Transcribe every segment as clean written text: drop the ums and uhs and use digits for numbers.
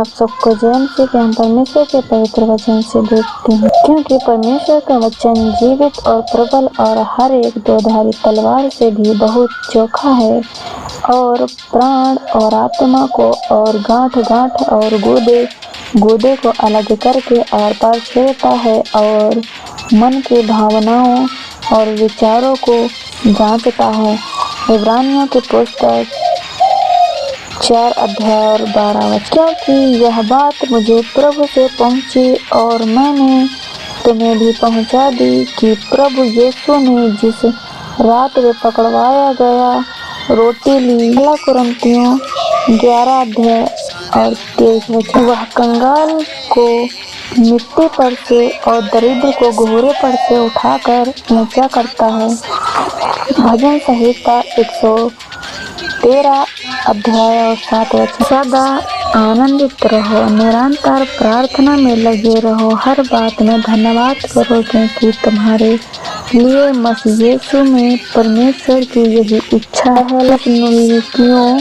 आप सबको जय मसीह के हम परमेश्वर के पवित्र वचन से देखते हैं, क्योंकि परमेश्वर का वचन जीवित और प्रबल और हर एक दोधारी तलवार से भी बहुत चोखा है और प्राण और आत्मा को और गांठ गांठ और गूदे को अलग करके आर पार छेड़ता है और मन की भावनाओं और विचारों को जांचता है। इब्रानियों की पुस्तक 4 अध्याय और 12 वचन। क्योंकि यह बात मुझे प्रभु से पहुंची और मैंने तुम्हें भी पहुंचा दी कि प्रभु यीशु ने जिस रात वे पकड़वाया गया रोटी ली, 1 कुरिन्थियों 11 अध्याय और 23 वचन। वह कंगाल को मिट्टी पर से और दरिद्र को घोड़े पर से उठाकर ऊंचा करता है। भजन संहिता 113 अध्याय और 7 वचन। सदा आनंदित रहो, निरंतर प्रार्थना में लगे रहो, हर बात में धन्यवाद करो, क्योंकि तुम्हारे लिए मसीह यीशु में परमेश्वर की यही इच्छा है। लुकियों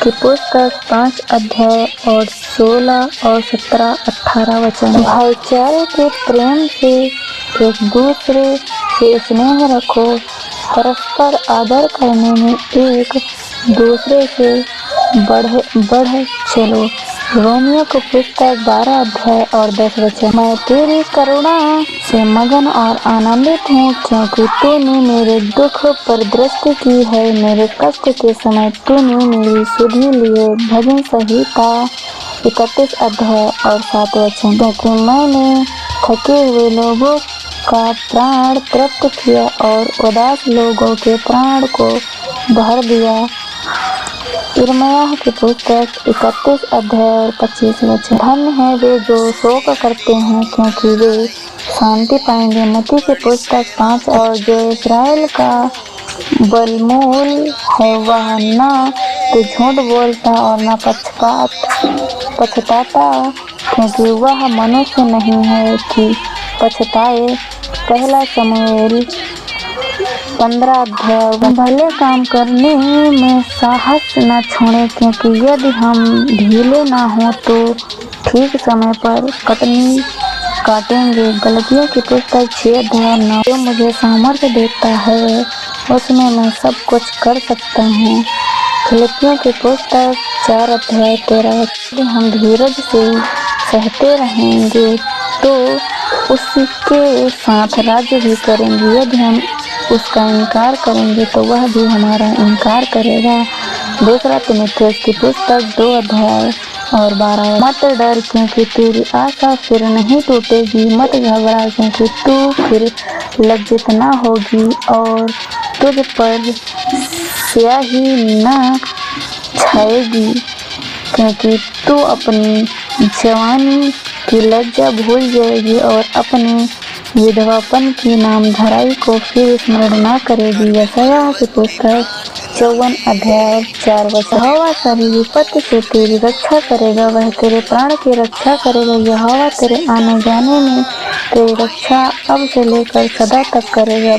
की पुस्तक 5 अध्याय और 16 और 17 18 वचन। भाईचारे के प्रेम से एक दूसरे से स्नेह रखो, परस्पर आदर करने में एक दूसरे से बढ़ चलो। रोमियो की पुस्तक 12 अध्याय और 10 वचन। मैं तेरी करुणा से मगन और आनंदित हूँ, क्योंकि तूने मेरे दुख पर दृष्टि की है, मेरे कष्ट के समय तूने मेरी सुधि ली है। भजन संहिता 31 अध्याय और 7 वचन। क्योंकि मैंने थके हुए लोगों का प्राण तृप्त किया और उदास लोगों के प्राण को भर दिया। यिर्मयाह की पुस्तक 31 अध्याय और 25 वचन। धन्य है वे जो शोक करते हैं, क्योंकि वे शांति पाएंगे। मत्ती की पुस्तक 5 और जो इस्राएल का बलमूल है वह ना तो झूठ बोलता और ना पछताता, क्योंकि वह मनुष्य नहीं है कि पछताए। 1 शमूएल 15 अध्याय। भले काम करने में साहस न छोड़े, क्योंकि यदि हम ढीले ना हो तो ठीक समय पर कटनी काटेंगे। गलतियों की पुस्तक 6 अध्याय 9। जो मुझे सामर्थ्य देता है उसमें मैं सब कुछ कर सकता हूँ। फिलिपियों की पुस्तक 4 अध्याय 13। यदि हम धीरज से सहते रहेंगे तो उसके साथ राज्य भी करेंगे। यदि हम उसका इनकार करेंगे तो वह भी हमारा इनकार करेगा। 2 तीमुथियुस की पुस्तक 2 अध्याय और 12। मत डर, क्योंकि तेरी आशा फिर नहीं टूटेगी, मत घबरा, क्योंकि तू फिर लज्जित न होगी और तुझ पर स्याही न छाएगी, क्योंकि तू अपनी जवानी की लज्जा भूल जाएगी और अपने विधवापन की नामधराई को फिर स्मरण न करेगी। यशायाह की पुस्तक 54 अध्याय 4 वचन। यहोवा सारी विपत्ति से तेरी रक्षा करेगा, वह तेरे प्राण की रक्षा करेगा। यहोवा तेरे आने जाने में तेरी रक्षा अब से लेकर सदा तक करेगा।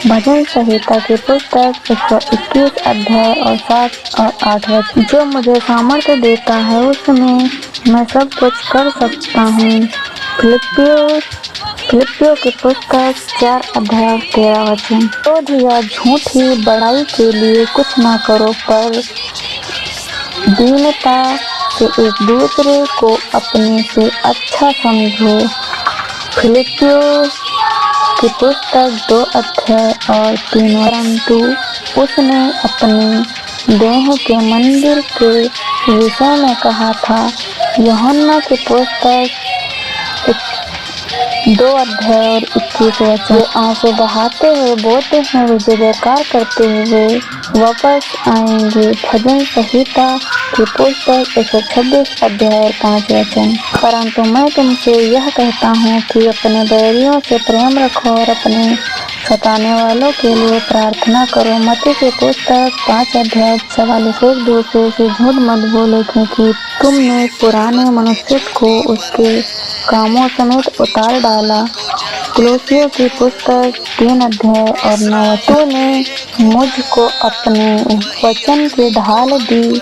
भजन संहिता की पुस्तक 121 अध्याय और 7 और 8 वचन। जो मुझे सामर्थ्य देता है उसमें मैं सब कुछ कर सकता हूँ। फिलिपियों की पुस्तक 4 अध्याय 13 वचन। क्रोध या झूठी बड़ाई के लिए कुछ ना करो, पर दीनता से एक दूसरे को अपने से अच्छा समझो। फिलिपियों की पुस्तक 2 अध्याय और 3। परंतु उसने अपने देह के मंदिर के विषय में कहा था। यूहन्ना की पुस्तक 2 अध्याय और 21 वचन। वे आंसू बहाते हुए बोलते हैं, वे जयकार करते हुए वापस आएंगे। भजन संहिता की पुस्तक 126 अध्याय और 5 वचन। परंतु मैं तुमसे यह कहता हूँ कि अपने बैरियों से प्रेम रखो और अपने सताने वालों के लिए प्रार्थना करो। मत्ती की पुस्तक 5 अध्याय 44। एक दूसरे से झूठ मत बोलो, क्योंकि तुमने पुराने मनुष्य को उसके कामों समेत उतार डाला। कुलुस्सियों की पुस्तक 3 अध्याय और 9। तूने मुझको अपने वचन की ढाल दी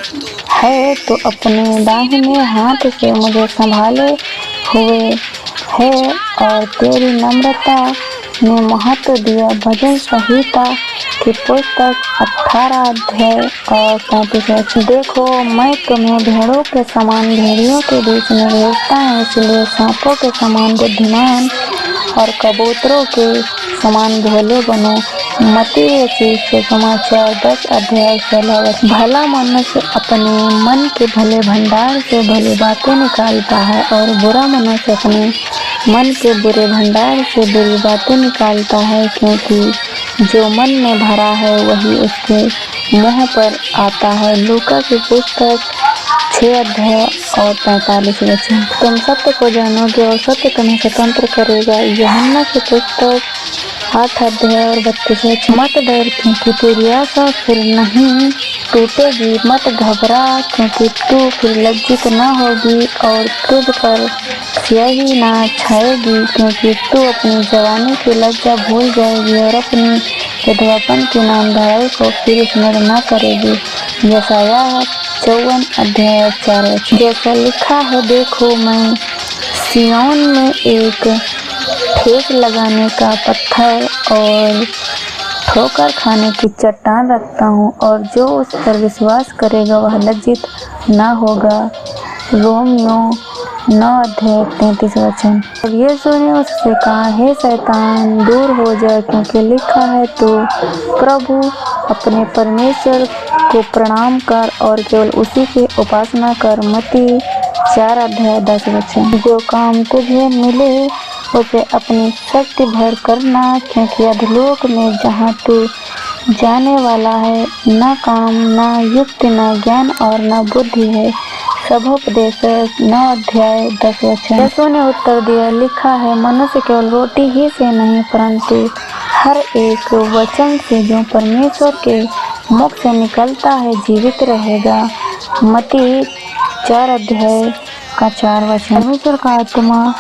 है तो अपने दाहिने हाथ से मुझे संभाले हुए है और तेरी नम्रता ने महत्व दिया। भजन संहिता की पुस्तक 18 अध्याय और 35 वचन। देखो मैं तुम्हें भेड़ों के समान भेड़ियों के बीच में भेजता हूँ, इसलिए सांपों के समान बुद्धिमान और कबूतरों के समान भोले बनो। मत्ती रचित सुसमाचार 10 अध्याय 16 वचन। भला मनुष्य अपने मन के भले भंडार से भली बातें निकालता है और बुरा मनुष्य अपने मन के बुरे भंडार से बुरी बातें निकालता है, क्योंकि जो मन में भरा है वही उसके मुंह पर आता है। लूका की पुस्तक 6 अध्याय और 45 वचन। तुम सत्य को जानोगे और सत्य तुम्हें स्वतंत्र करेगा। यूहन्ना की पुस्तक 8 अध्याय और 32 वचन। मत डर, क्योंकि तेरी आशा फिर नहीं टूटेगी। मत घबरा, क्योंकि तू फिर लज्जित न होगी और तुझ पर स्याही ना छाएगी, क्योंकि तू अपनी जवानी की लज्जा भूल जाएगी और अपनी विधवापन की नामधराई को फिर स्मरण न करेगी। यशायाह 54 अध्याय 4 वचन। जैसा लिखा है, देखो मैं सिय्योन में एक ठेस लगाने का पत्थर और ठोकर खाने की चट्टान रखता हूँ, और जो उस पर विश्वास करेगा वह लज्जित न होगा। रोमियो 9 अध्याय 33 वचन। और यीशु ने उससे कहा, हे शैतान दूर हो जा, क्योंकि लिखा है, तो प्रभु अपने परमेश्वर को प्रणाम कर और केवल उसी की उपासना कर। मत्ती 4 अध्याय 10 वचन। जो काम तुझे मिले उसे अपनी शक्ति भर करना, क्योंकि अधोलोक में जहाँ तू जाने वाला है न काम न युक्ति न ज्ञान और न बुद्धि है। सभोपदेश 9 अध्याय 10 वचन। यीशु ने उत्तर दिया, लिखा है, मनुष्य केवल रोटी ही से नहीं परंतु हर एक वचन से जो परमेश्वर के मुख से निकलता है जीवित रहेगा। मत्ती 4 अध्याय का 4 वचन। परमेश्वर का आत्मा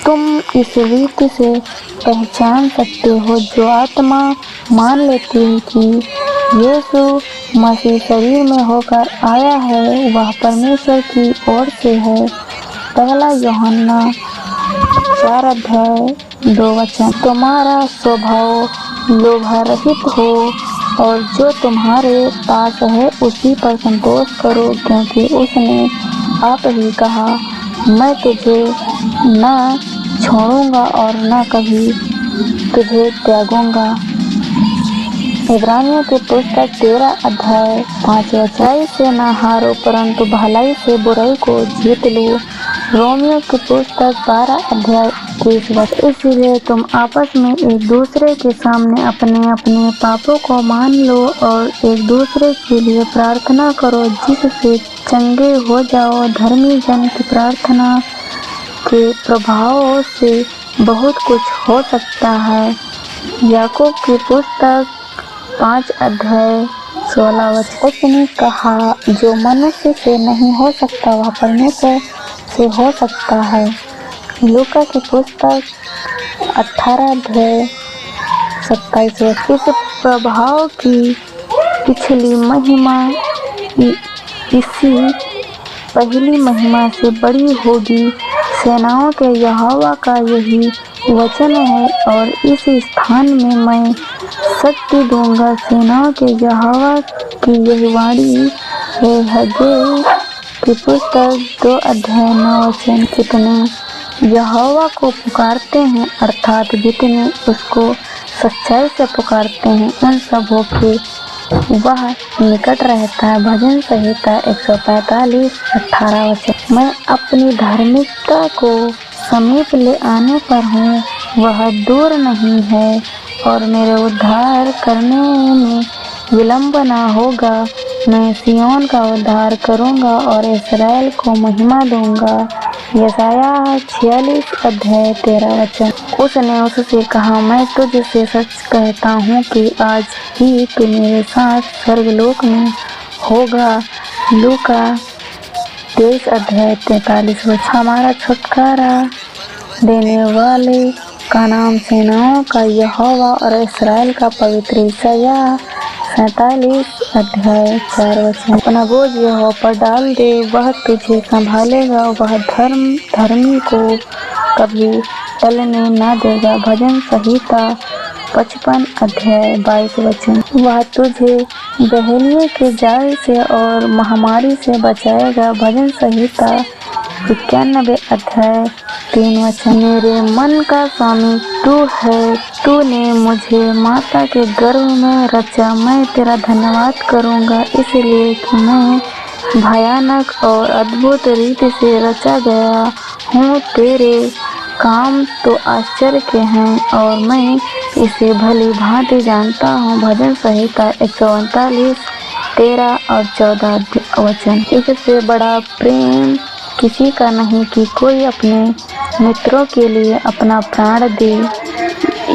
तुम इस रीति से पहचान सकते हो। जो आत्मा मान लेती है कि यीशु मसीह शरीर में होकर आया है वह परमेश्वर की ओर से है। पहला यूहन्ना 4 अध्याय 2 वचन। तुम्हारा स्वभाव लोभारहित हो और जो तुम्हारे पास है उसी पर संतोष करो, क्योंकि उसने आप ही कहा, मैं तुझे न छोड़ूंगा और न कभी तुझे त्यागूंगा। इब्रानियों की पुस्तक 13 अध्याय 5 वचन। बुराई से न हारो परंतु भलाई से बुराई को जीत लो। रोमियो की पुस्तक 12 अध्याय 21 वचन। इसलिए तुम आपस में एक दूसरे के सामने अपने अपने पापों को मान लो और एक दूसरे के लिए प्रार्थना करो, जिससे चंगे हो जाओ। धर्मी जन की प्रार्थना के प्रभाव से बहुत कुछ हो सकता है। याकूब की पुस्तक 5 अध्याय 16 वचन। उसने कहा, जो मनुष्य से नहीं हो सकता वह परमेश्वर से हो सकता है। लूका की पुस्तक 18 अध्याय 27 वचन। इस प्रभाव की पिछली महिमा इसी पहली महिमा से बड़ी होगी। सेनाओं के यहोवा का यही वचन है और इस स्थान में मैं शक्ति दूंगा। सेनाओं के यहोवा की यही वाणी है। हग्गई की पुस्तक 2 अध्याय 9 वचन। कितने यहोवा को पुकारते हैं, अर्थात जितने उसको सच्चाई से पुकारते हैं, उन सबों के वह निकट रहता है। भजन संहिता 145 18 वचन। मैं अपनी धार्मिकता को समीप ले आने पर हूँ, वह दूर नहीं है और मेरे उद्धार करने में विलंब न होगा। मैं सिय्योन का उद्धार करूँगा और इस्राएल को महिमा दूंगा। यशायाह 46 अध्याय 13 वचन। उसने उससे कहा, मैं तुझसे सच कहता हूँ कि आज ही तू मेरे साथ स्वर्गलोक में होगा। लूका 23 अध्याय 43 वचन। हमारा छुटकारा देने वाले का नाम सेनाओं का यहोवा और इस्राएल का पवित्र। यशायाह 47 अध्याय 4 वचन। अपना बोझ यहोवा पर डाल दे, वह तुझे संभालेगा, वह धर्मी को कभी टलने न देगा। भजन संहिता 55 अध्याय 22 वचन। वह तुझे बहेलिये के जाल से और महामारी से बचाएगा। भजन संहिता 91 अध्याय 3 वचन। मेरे मन का स्वामी तू है, तूने मुझे माता के गर्भ में रचा। मैं तेरा धन्यवाद करूँगा, इसलिए कि मैं भयानक और अद्भुत रीति से रचा गया हूँ। तेरे काम तो आश्चर्य के हैं और मैं इसे भली भांति जानता हूँ। भजन संहिता 139 13 और 14 वचन। इससे बड़ा प्रेम किसी का नहीं कि कोई अपने मित्रों के लिए अपना प्राण दे।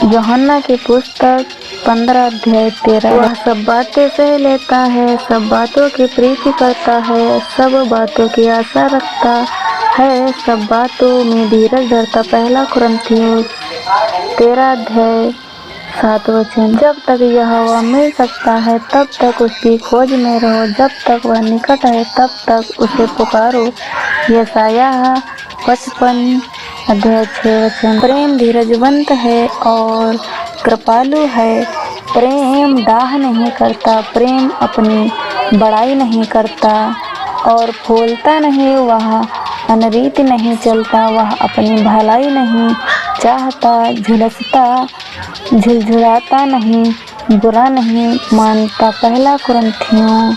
यूहन्ना की पुस्तक 15 अध्याय 13। वह सब बातें सह लेता है, सब बातों की प्रीति करता है, सब बातों की आशा रखता है, सब बातों में धीरज धरता। पहला कुरिन्थियों 13 अध्याय 7 वचन। जब तक यहोवा मिल सकता है तब तक उसकी खोज में रहो, जब तक वह निकट है तब तक उसे पुकारो। यशायाह 55 अध्याय 6 वचन। प्रेम धीरजवंत है और कृपालु है। प्रेम डाह नहीं करता, प्रेम अपनी बड़ाई नहीं करता और फूलता नहीं। वह अनरीति नहीं चलता, वह अपनी भलाई नहीं चाहता, झुलझुलाता नहीं, बुरा नहीं मानता। पहला कुरिन्थियों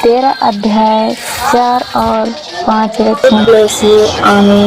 13 अध्याय 4 और 5 वचन। आमीन।